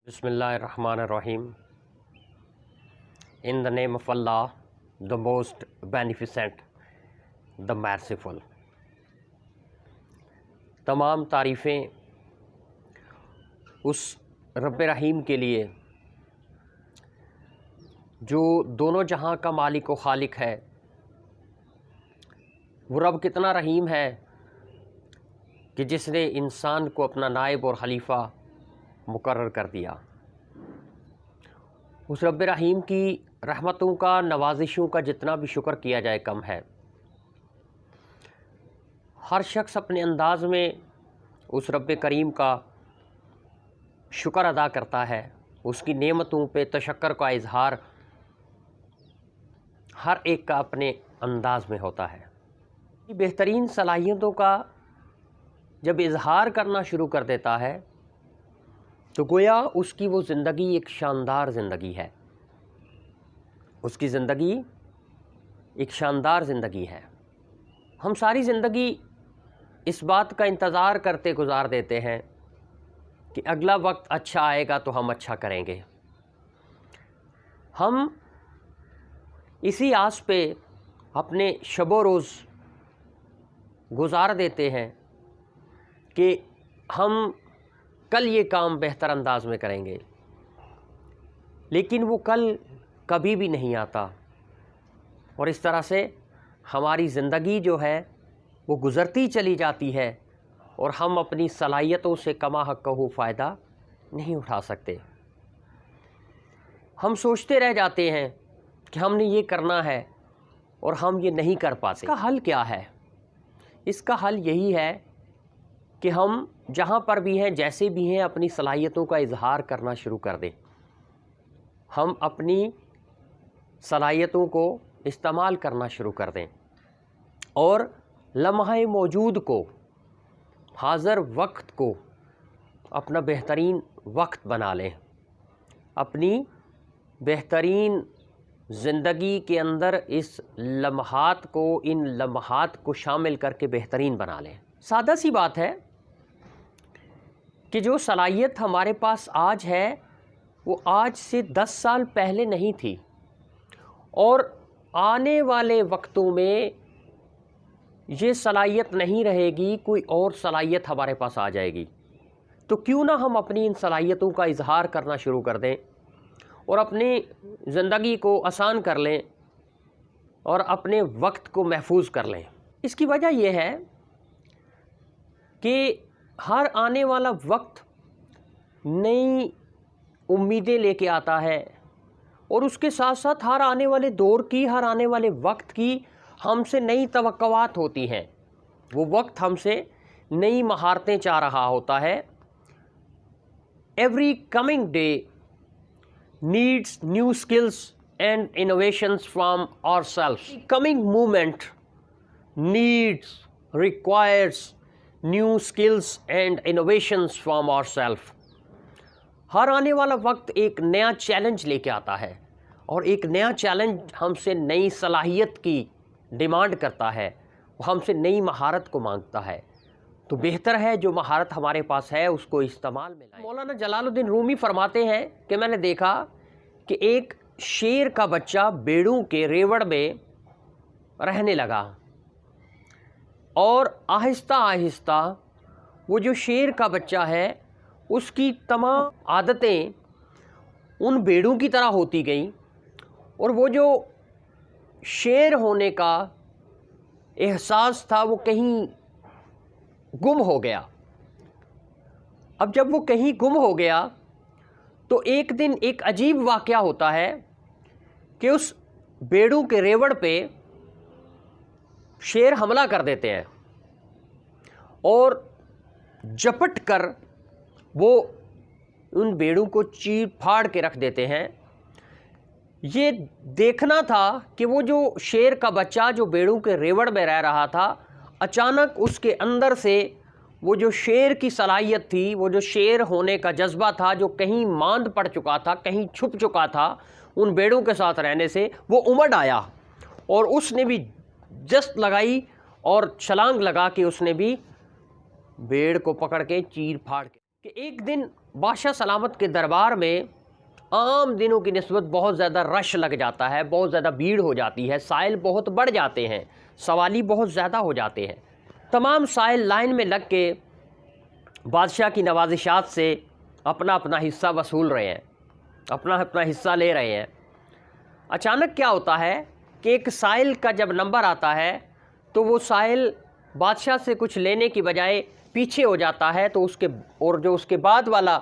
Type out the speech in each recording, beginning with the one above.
Bismillahirrahmanirrahim. In the name of Allah, the most beneficent, the merciful. تمام تعریفیں اس رب رحیم کے لیے جو دونوں جہاں کا مالک و خالق ہے۔ وہ رب کتنا رحیم ہے کہ جس نے انسان کو اپنا نائب اور خلیفہ مقرر کر دیا۔ اس رب رحیم کی رحمتوں کا، نوازشوں کا جتنا بھی شکر کیا جائے کم ہے۔ ہر شخص اپنے انداز میں اس رب کریم کا شکر ادا کرتا ہے، اس کی نعمتوں پہ تشکر کا اظہار ہر ایک کا اپنے انداز میں ہوتا ہے۔ بہترین صلاحیتوں کا جب اظہار کرنا شروع کر دیتا ہے تو گویا اس کی وہ زندگی ایک شاندار زندگی ہے، اس کی زندگی ایک شاندار زندگی ہے۔ ہم ساری زندگی اس بات کا انتظار کرتے گزار دیتے ہیں کہ اگلا وقت اچھا آئے گا تو ہم اچھا کریں گے۔ ہم اسی آس پہ اپنے شب و روز گزار دیتے ہیں کہ ہم کل یہ کام بہتر انداز میں کریں گے، لیکن وہ کل کبھی بھی نہیں آتا، اور اس طرح سے ہماری زندگی جو ہے وہ گزرتی چلی جاتی ہے اور ہم اپنی صلاحیتوں سے کما حق فائدہ نہیں اٹھا سکتے۔ ہم سوچتے رہ جاتے ہیں کہ ہم نے یہ کرنا ہے اور ہم یہ نہیں کر پاتے۔ اس کا حل کیا ہے؟ اس کا حل یہی ہے کہ ہم جہاں پر بھی ہیں، جیسے بھی ہیں، اپنی صلاحیتوں کا اظہار کرنا شروع کر دیں۔ ہم اپنی صلاحیتوں کو استعمال کرنا شروع کر دیں اور لمحہ موجود کو، حاضر وقت کو اپنا بہترین وقت بنا لیں۔ اپنی بہترین زندگی کے اندر اس لمحات کو، ان لمحات کو شامل کر کے بہترین بنا لیں۔ سادہ سی بات ہے کہ جو صلاحیت ہمارے پاس آج ہے وہ آج سے 10 سال پہلے نہیں تھی، اور آنے والے وقتوں میں یہ صلاحیت نہیں رہے گی، کوئی اور صلاحیت ہمارے پاس آ جائے گی۔ تو کیوں نہ ہم اپنی ان صلاحیتوں کا اظہار کرنا شروع کر دیں اور اپنی زندگی کو آسان کر لیں اور اپنے وقت کو محفوظ کر لیں۔ اس کی وجہ یہ ہے کہ ہر آنے والا وقت نئی امیدیں لے کے آتا ہے، اور اس کے ساتھ ساتھ ہر آنے والے دور کی، ہر آنے والے وقت کی ہم سے نئی توقعات ہوتی ہیں۔ وہ وقت ہم سے نئی مہارتیں چاہ رہا ہوتا ہے۔ Every coming day needs new skills and innovations from ourselves. Coming moment requires new skills and innovations from ourselves. ہر آنے والا وقت ایک نیا چیلنج لے کے آتا ہے، اور ایک نیا چیلنج ہم سے نئی صلاحیت کی ڈیمانڈ کرتا ہے، وہ ہم سے نئی مہارت کو مانگتا ہے۔ تو بہتر ہے جو مہارت ہمارے پاس ہے اس کو استعمال میں لائیں۔ مولانا جلال الدین رومی فرماتے ہیں کہ میں نے دیکھا کہ ایک شیر کا بچہ بیڑوں کے ریوڑ میں رہنے لگا، اور آہستہ آہستہ وہ جو شیر کا بچہ ہے اس کی تمام عادتیں ان بیڑوں کی طرح ہوتی گئیں، اور وہ جو شیر ہونے کا احساس تھا وہ کہیں گم ہو گیا۔ اب جب وہ کہیں گم ہو گیا تو ایک دن ایک عجیب واقعہ ہوتا ہے کہ اس بیڑوں کے ریوڑ پہ شیر حملہ کر دیتے ہیں اور جپٹ کر وہ ان بیڑوں کو چیر پھاڑ کے رکھ دیتے ہیں۔ یہ دیکھنا تھا کہ وہ جو شیر کا بچہ جو بیڑوں کے ریوڑ میں رہ رہا تھا، اچانک اس کے اندر سے وہ جو شیر کی صلاحیت تھی، وہ جو شیر ہونے کا جذبہ تھا، جو کہیں ماند پڑ چکا تھا، کہیں چھپ چکا تھا ان بیڑوں کے ساتھ رہنے سے، وہ امڑ آیا، اور اس نے بھی جست لگائی اور چھلانگ لگا کے اس نے بھی بیڑ کو پکڑ کے چیر پھاڑ کے کہ ایک دن بادشاہ سلامت کے دربار میں عام دنوں کی نسبت بہت زیادہ رش لگ جاتا ہے، بہت زیادہ بھیڑ ہو جاتی ہے، سائل بہت بڑھ جاتے ہیں، سوالی بہت زیادہ ہو جاتے ہیں۔ تمام سائل لائن میں لگ کے بادشاہ کی نوازشات سے اپنا اپنا حصہ وصول رہے ہیں، اپنا اپنا حصہ لے رہے ہیں۔ اچانک کیا ہوتا ہے کہ ایک سائل کا جب نمبر آتا ہے تو وہ سائل بادشاہ سے کچھ لینے کی بجائے پیچھے ہو جاتا ہے، تو جو اس کے بعد والا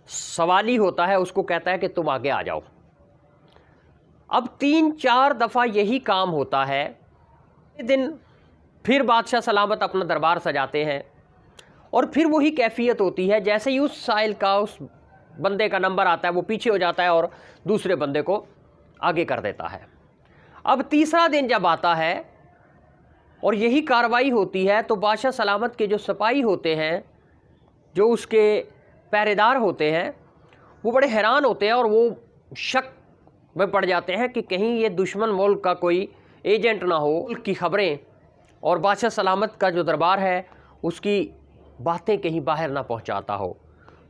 سوالی ہوتا ہے اس کو کہتا ہے کہ تم آگے آ جاؤ۔ اب 3-4 دفعہ یہی کام ہوتا ہے۔ دن پھر بادشاہ سلامت اپنا دربار سجاتے ہیں اور پھر وہی کیفیت ہوتی ہے، جیسے ہی اس سائل کا اس بندے کا نمبر آتا ہے وہ پیچھے ہو جاتا ہے اور دوسرے بندے کو آگے کر دیتا ہے۔ اب تیسرا دن جب آتا ہے اور یہی کارروائی ہوتی ہے تو بادشاہ سلامت کے جو سپاہی ہوتے ہیں، جو اس کے پہرے دار ہوتے ہیں، وہ بڑے حیران ہوتے ہیں اور وہ شک میں پڑ جاتے ہیں کہ کہیں یہ دشمن ملک کا کوئی ایجنٹ نہ ہو، ملک کی خبریں اور بادشاہ سلامت کا جو دربار ہے اس کی باتیں کہیں باہر نہ پہنچاتا ہو۔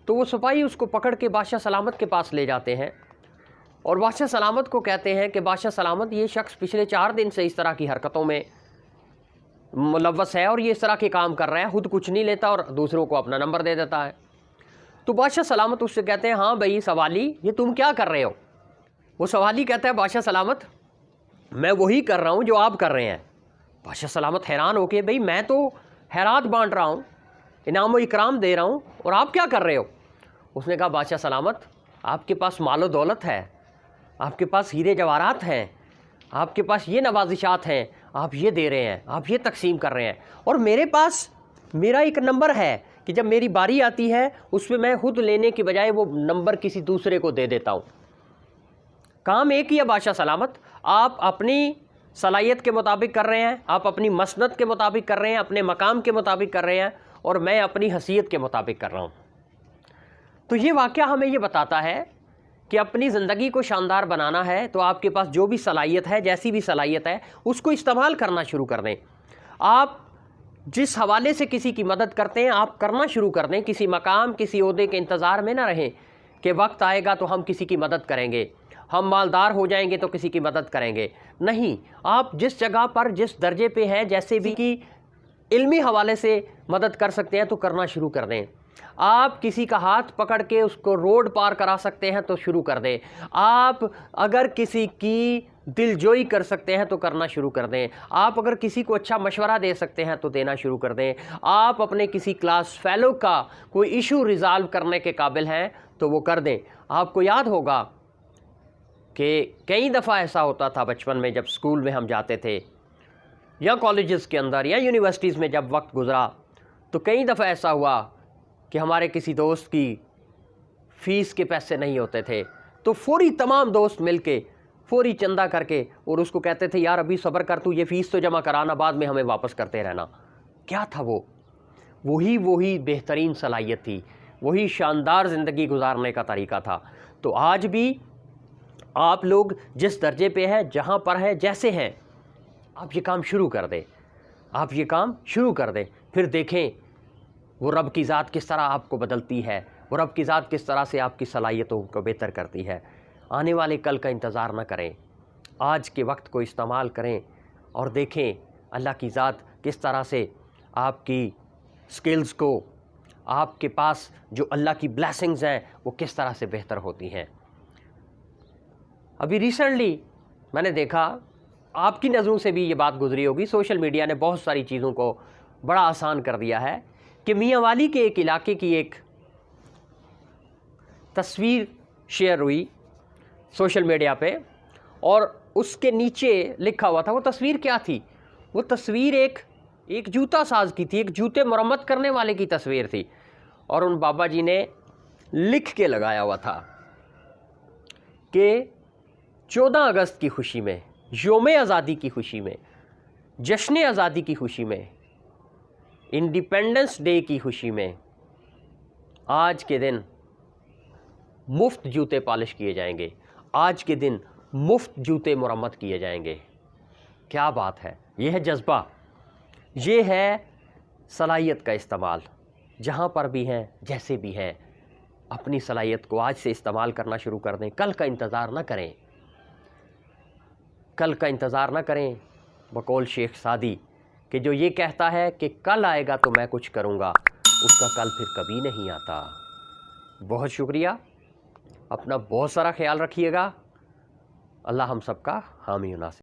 تو وہ سپاہی اس کو پکڑ کے بادشاہ سلامت کے پاس لے جاتے ہیں اور بادشاہ سلامت کو کہتے ہیں کہ بادشاہ سلامت، یہ شخص پچھلے 4 دن سے اس طرح کی حرکتوں میں ملوث ہے اور یہ اس طرح کے کام کر رہا ہے، خود کچھ نہیں لیتا اور دوسروں کو اپنا نمبر دے دیتا ہے۔ تو بادشاہ سلامت اس سے کہتے ہیں، ہاں بھائی سوالی، یہ تم کیا کر رہے ہو؟ وہ سوالی کہتا ہے، بادشاہ سلامت میں وہی کر رہا ہوں جو آپ کر رہے ہیں۔ بادشاہ سلامت حیران ہو کے، بھائی میں تو خیرات بانٹ رہا ہوں، انعام و اکرام دے رہا ہوں، اور آپ کیا کر رہے ہو؟ اس نے کہا، بادشاہ سلامت آپ کے پاس مال و دولت ہے، آپ کے پاس ہیرے جواہرات ہیں، آپ کے پاس یہ نوازشات ہیں، آپ یہ دے رہے ہیں، آپ یہ تقسیم کر رہے ہیں، اور میرے پاس میرا ایک نمبر ہے کہ جب میری باری آتی ہے اس میں میں خود لینے کی بجائے وہ نمبر کسی دوسرے کو دے دیتا ہوں۔ کام ایک ہی ہے بادشاہ سلامت، آپ اپنی صلاحیت کے مطابق کر رہے ہیں، آپ اپنی مسند کے مطابق کر رہے ہیں، اپنے مقام کے مطابق کر رہے ہیں، اور میں اپنی حیثیت کے مطابق کر رہا ہوں۔ تو یہ واقعہ ہمیں یہ بتاتا ہے کہ اپنی زندگی کو شاندار بنانا ہے تو آپ کے پاس جو بھی صلاحیت ہے، جیسی بھی صلاحیت ہے، اس کو استعمال کرنا شروع کر دیں۔ آپ جس حوالے سے کسی کی مدد کرتے ہیں آپ کرنا شروع کر دیں، کسی مقام، کسی عہدے کے انتظار میں نہ رہیں کہ وقت آئے گا تو ہم کسی کی مدد کریں گے، ہم مالدار ہو جائیں گے تو کسی کی مدد کریں گے۔ نہیں، آپ جس جگہ پر جس درجے پہ ہیں، جیسے بھی کی علمی حوالے سے مدد کر سکتے ہیں تو کرنا شروع کر دیں۔ آپ کسی کا ہاتھ پکڑ کے اس کو روڈ پار کرا سکتے ہیں تو شروع کر دیں۔ آپ اگر کسی کی دل جوئی کر سکتے ہیں تو کرنا شروع کر دیں۔ آپ اگر کسی کو اچھا مشورہ دے سکتے ہیں تو دینا شروع کر دیں۔ آپ اپنے کسی کلاس فیلو کا کوئی ایشو ریزالو کرنے کے قابل ہیں تو وہ کر دیں۔ آپ کو یاد ہوگا کہ کئی دفعہ ایسا ہوتا تھا بچپن میں، جب اسکول میں ہم جاتے تھے یا کالجز کے اندر یا یونیورسٹیز میں جب وقت گزرا تو کئی دفعہ ایسا ہوا کہ ہمارے کسی دوست کی فیس کے پیسے نہیں ہوتے تھے تو فوری تمام دوست مل کے فوری چندہ کر کے اور اس کو کہتے تھے، یار ابھی صبر کر، تو یہ فیس تو جمع کرانا، بعد میں ہمیں واپس کرتے رہنا۔ کیا تھا وہ؟ وہی بہترین صلاحیت تھی، وہی شاندار زندگی گزارنے کا طریقہ تھا۔ تو آج بھی آپ لوگ جس درجے پہ ہیں، جہاں پر ہیں، جیسے ہیں، آپ یہ کام شروع کر دیں، آپ یہ کام شروع کر دیں، پھر دیکھیں وہ رب کی ذات کس طرح آپ کو بدلتی ہے، وہ رب کی ذات کس طرح سے آپ کی صلاحیتوں کو بہتر کرتی ہے۔ آنے والے کل کا انتظار نہ کریں، آج کے وقت کو استعمال کریں اور دیکھیں اللہ کی ذات کس طرح سے آپ کی سکلز کو، آپ کے پاس جو اللہ کی بلیسنگز ہیں وہ کس طرح سے بہتر ہوتی ہیں۔ ابھی ریسنٹلی میں نے دیکھا، آپ کی نظروں سے بھی یہ بات گزری ہوگی، سوشل میڈیا نے بہت ساری چیزوں کو بڑا آسان کر دیا ہے کہ میاں والی کے ایک علاقے کی ایک تصویر شیئر ہوئی سوشل میڈیا پہ، اور اس کے نیچے لکھا ہوا تھا، وہ تصویر کیا تھی؟ وہ تصویر ایک جوتا ساز کی تھی، ایک جوتے مرمت کرنے والے کی تصویر تھی، اور ان بابا جی نے لکھ کے لگایا ہوا تھا کہ 14 اگست کی خوشی میں، یوم آزادی کی خوشی میں، جشن آزادی کی خوشی میں، انڈیپینڈنس ڈے کی خوشی میں آج کے دن مفت جوتے پالش کیے جائیں گے، آج کے دن مفت جوتے مرمت کیے جائیں گے۔ کیا بات ہے! یہ ہے جذبہ، یہ ہے صلاحیت کا استعمال۔ جہاں پر بھی ہیں جیسے بھی ہیں اپنی صلاحیت کو آج سے استعمال کرنا شروع کر دیں. کل کا انتظار نہ کریں، کل کا انتظار نہ کریں. بقول شیخ سعدی کہ جو یہ کہتا ہے کہ کل آئے گا تو میں کچھ کروں گا، اس کا کل پھر کبھی نہیں آتا. بہت شکریہ، اپنا بہت سارا خیال رکھیے گا. اللہ ہم سب کا حامی و ناصر.